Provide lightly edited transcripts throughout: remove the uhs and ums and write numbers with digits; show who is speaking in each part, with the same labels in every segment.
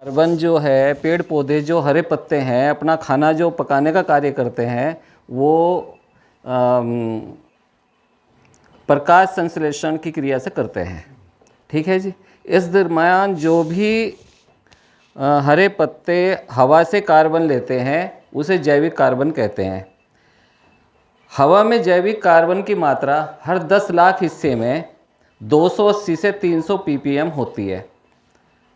Speaker 1: Carbon जो है, पेड़ पौधे जो हरे पत्ते हैं अपना खाना जो पकाने का कार्य करते हैं वो प्रकाश संश्लेषण की क्रिया से करते हैं। ठीक है जी। इस दरम्यान जो भी हरे पत्ते हवा से कार्बन लेते हैं उसे जैविक कार्बन कहते हैं। हवा में जैविक कार्बन की मात्रा हर 10 लाख हिस्से में 280 से 300 ppm होती है।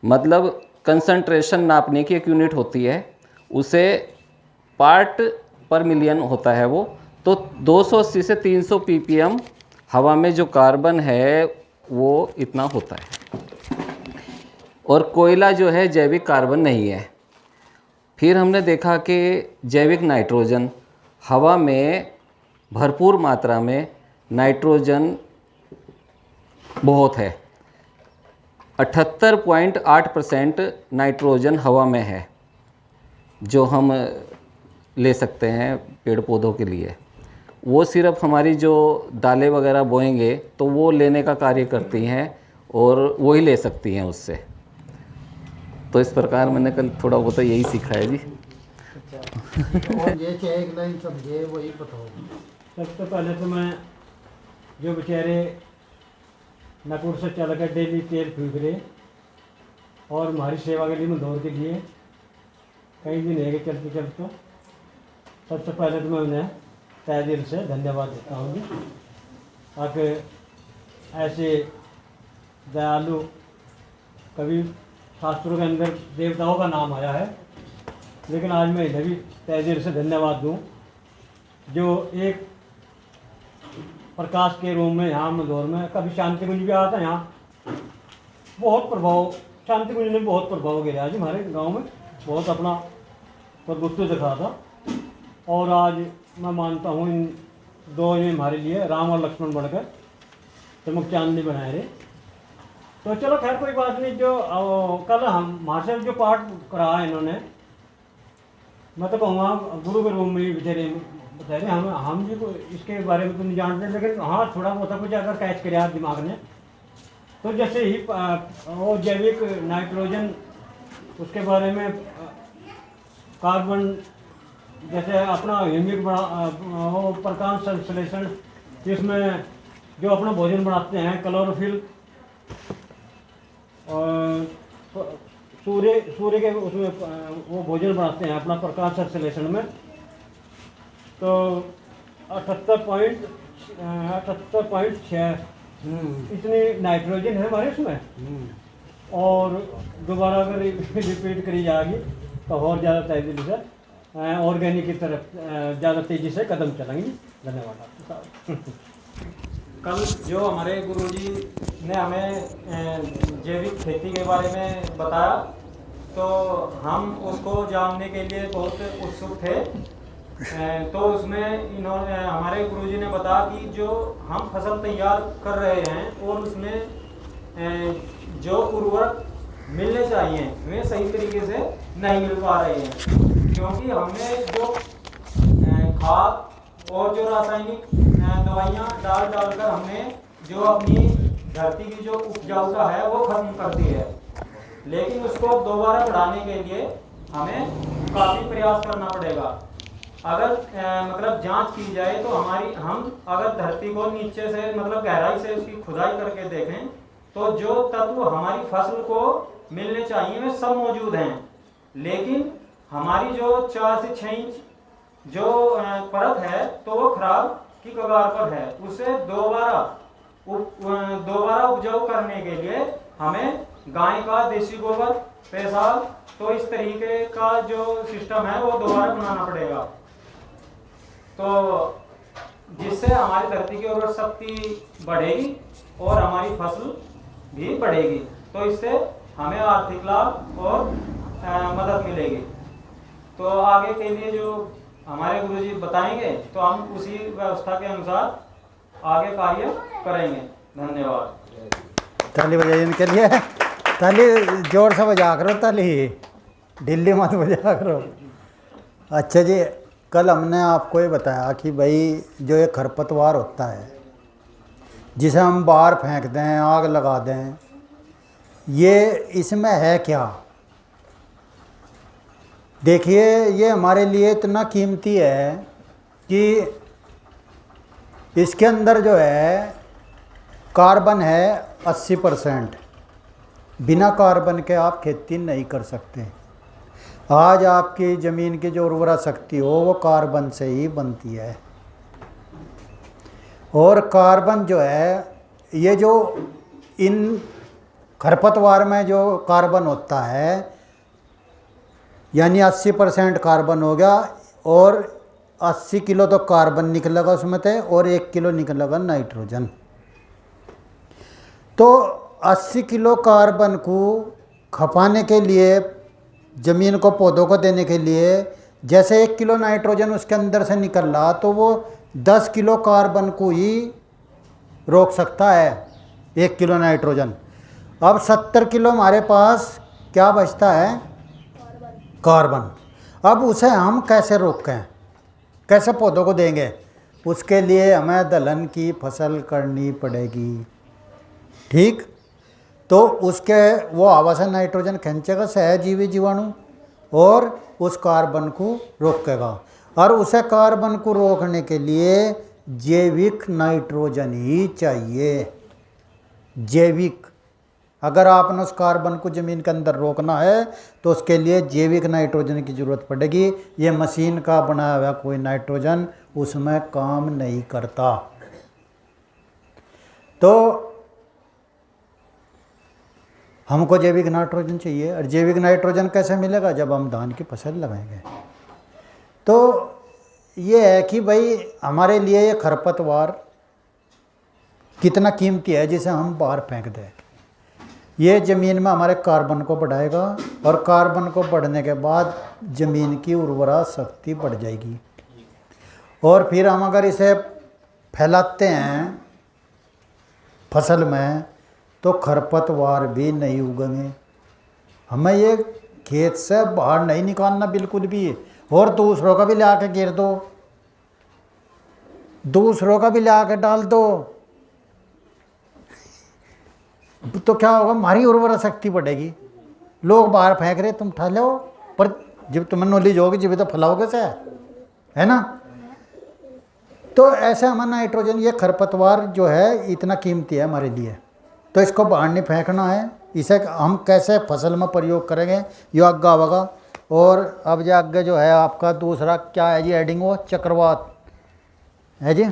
Speaker 1: मतलब कंसंट्रेशन नापने की एक यूनिट होती है, उसे पार्ट पर मिलियन होता है वो। तो 280 से 300 ppm हवा में जो कार्बन है वो इतना होता है। और कोयला जो है जैविक कार्बन नहीं है। फिर हमने देखा कि जैविक नाइट्रोजन, हवा में भरपूर मात्रा में नाइट्रोजन बहुत है। 78.8% नाइट्रोजन हवा में है जो हम ले सकते हैं पेड़ पौधों के लिए। वो सिर्फ हमारी जो दालें वगैरह बोएंगे तो वो लेने का कार्य करती हैं और वो ही ले सकती हैं उससे। तो इस प्रकार मैंने कल थोड़ा बहुत यही सीखा है जी।
Speaker 2: और ये चाहे एक लाइन समझे वही बताओ।
Speaker 3: सबसे पहले तो मैं जो बेचारे नागपुर से चल कर डेली तेल फूक रहे और हमारी सेवा के लिए मंदौर के लिए कई दिन है चलते चलते, सबसे पहले तो मैं उन्हें तहे दिल से धन्यवाद देता हूँ। ताकि ऐसे दयालु, कभी शास्त्रों के अंदर देवताओं का नाम आया है, लेकिन आज मैं इन्हें भी तहे दिल से धन्यवाद दूँ जो एक प्रकाश के रूम में यहाँ मंदौर में, कभी शांति कुंज भी आया था यहाँ, बहुत प्रभाव, शांति कुंज ने बहुत प्रभाव गिरा आज हमारे गांव में, बहुत अपना प्रभुत्व दिखा था। और आज मैं मानता हूँ इन दो ने हमारे लिए राम और लक्ष्मण बनकर चमक चांदनी बनाए रहे। तो चलो खैर कोई बात नहीं। जो कल हम हमारे जो पाठ कराया इन्होंने, मैं तो कहूँगा गुरु के रूम में बेचारे बता रहे, हम जी को इसके बारे में तो नहीं जानते, लेकिन हाँ थोड़ा बहुत कुछ अगर कैच करे दिमाग ने तो जैसे ही वो जैविक नाइट्रोजन, उसके बारे में कार्बन, जैसे अपना ह्यूमिक वो प्रकाश संश्लेषण, जिसमें जो अपना भोजन बनाते हैं क्लोरोफिल, और सूर्य के उसमें वो भोजन बनाते हैं अपना प्रकाश संश्लेषण में। तो 78.6 इतनी नाइट्रोजन है हमारे इसमें। और दोबारा अगर रिपीट करी जाएगी तो और ज़्यादा तेजी से ऑर्गेनिक की तरफ ज़्यादा तेज़ी से कदम चलेंगे। धन्यवाद आपको।
Speaker 4: कल जो हमारे गुरुजी ने हमें जैविक खेती के बारे में बताया तो हम उसको जानने के लिए बहुत उत्सुक थे। तो उसमें इन्होंने, हमारे गुरुजी ने बताया कि जो हम फसल तैयार कर रहे हैं और उसमें जो उर्वरक मिलने चाहिए वे सही तरीके से नहीं मिल पा रहे हैं, क्योंकि हमने जो खाद और जो रासायनिक दवाइयाँ डालकर हमने जो अपनी धरती की जो उपजाऊता है वो खत्म कर दी है। लेकिन उसको दोबारा बढ़ाने के लिए हमें काफ़ी प्रयास करना पड़ेगा। अगर मतलब जांच की जाए तो हम अगर धरती को नीचे से मतलब गहराई से उसकी खुदाई करके देखें तो जो तत्व हमारी फसल को मिलने चाहिए वे सब मौजूद हैं, लेकिन हमारी जो 4 से 6 इंच जो परत है तो वो खराब की कगार पर है। उसे दोबारा उपजाऊ करने के लिए हमें गाय का देसी गोबर, पेशाब, तो इस तरीके का जो सिस्टम है वो दोबारा बनाना पड़ेगा। तो जिससे हमारी धरती की उर्वरक शक्ति बढ़ेगी और हमारी फसल भी बढ़ेगी, तो इससे हमें आर्थिक लाभ और मदद मिलेगी। तो आगे के लिए जो हमारे गुरुजी बताएंगे तो हम उसी व्यवस्था के अनुसार आगे कार्य करेंगे। धन्यवाद।
Speaker 2: ताली बजाइए इनके लिए, ताली जोर से बजा करो, ताली ढिल्ली मत बजा करो। अच्छा जी, कल हमने आपको ये बताया कि भाई जो ये खरपतवार होता है जिसे हम बाहर फेंक दें, आग लगा दें, ये इसमें है क्या? देखिए ये हमारे लिए इतना कीमती है कि इसके अंदर जो है कार्बन है 80%। बिना कार्बन के आप खेती नहीं कर सकते। आज आपकी ज़मीन की जो उर्वरा शक्ति हो वो कार्बन से ही बनती है। और कार्बन जो है, ये जो इन खरपतवार में जो कार्बन होता है, यानी 80% कार्बन हो गया, और 80 किलो तो कार्बन निकलेगा उसमें से, और 1 किलो निकलेगा नाइट्रोजन। तो 80 किलो कार्बन को खपाने के लिए, ज़मीन को पौधों को देने के लिए, जैसे 1 किलो नाइट्रोजन उसके अंदर से निकल रहा, तो वो 10 किलो कार्बन को ही रोक सकता है, 1 किलो नाइट्रोजन। अब 70 किलो हमारे पास क्या बचता है? कार्बन। अब उसे हम कैसे रोकें, कैसे पौधों को देंगे? उसके लिए हमें दलहन की फसल करनी पड़ेगी। ठीक, तो उसके वो हवा से नाइट्रोजन खींचेगा, सहजीवी जीवाणु, और उस कार्बन को रोकेगा। और उसे कार्बन को रोकने के लिए जैविक नाइट्रोजन ही चाहिए। जैविक, अगर आपने उस कार्बन को ज़मीन के अंदर रोकना है तो उसके लिए जैविक नाइट्रोजन की ज़रूरत पड़ेगी। ये मशीन का बनाया हुआ कोई नाइट्रोजन उसमें काम नहीं करता। तो हमको जैविक नाइट्रोजन चाहिए। और जैविक नाइट्रोजन कैसे मिलेगा? जब हम धान की फसल लगाएंगे। तो ये है कि भाई हमारे लिए ये खरपतवार कितना कीमती है जिसे हम बाहर फेंक दें। ये ज़मीन में हमारे कार्बन को बढ़ाएगा, और कार्बन को बढ़ने के बाद ज़मीन की उर्वरा शक्ति बढ़ जाएगी। और फिर हम अगर इसे फैलाते हैं फसल में तो खरपतवार भी नहीं उगेंगे। हमें ये खेत से बाहर नहीं निकालना बिल्कुल भी, और दूसरों का भी ला के गिर दो, दूसरों का भी ला के डाल दो, तो क्या होगा? हमारी उर्वरा शक्ति बढ़ेगी। लोग बाहर फेंक रहे, तुम उठा लो, पर जब तुम्हें नॉलेज होगी जब तो फैलाओगे से, है ना? तो ऐसे हमारा नाइट्रोजन, ये खरपतवार जो है इतना कीमती है हमारे लिए, तो इसको बाहर नहीं फेंकना है। इसे हम कैसे फसल में प्रयोग करेंगे ये आगे आवेगा। और अब जो आगे जो है आपका दूसरा क्या है जी, एडिंग, वो चक्रवात है जी।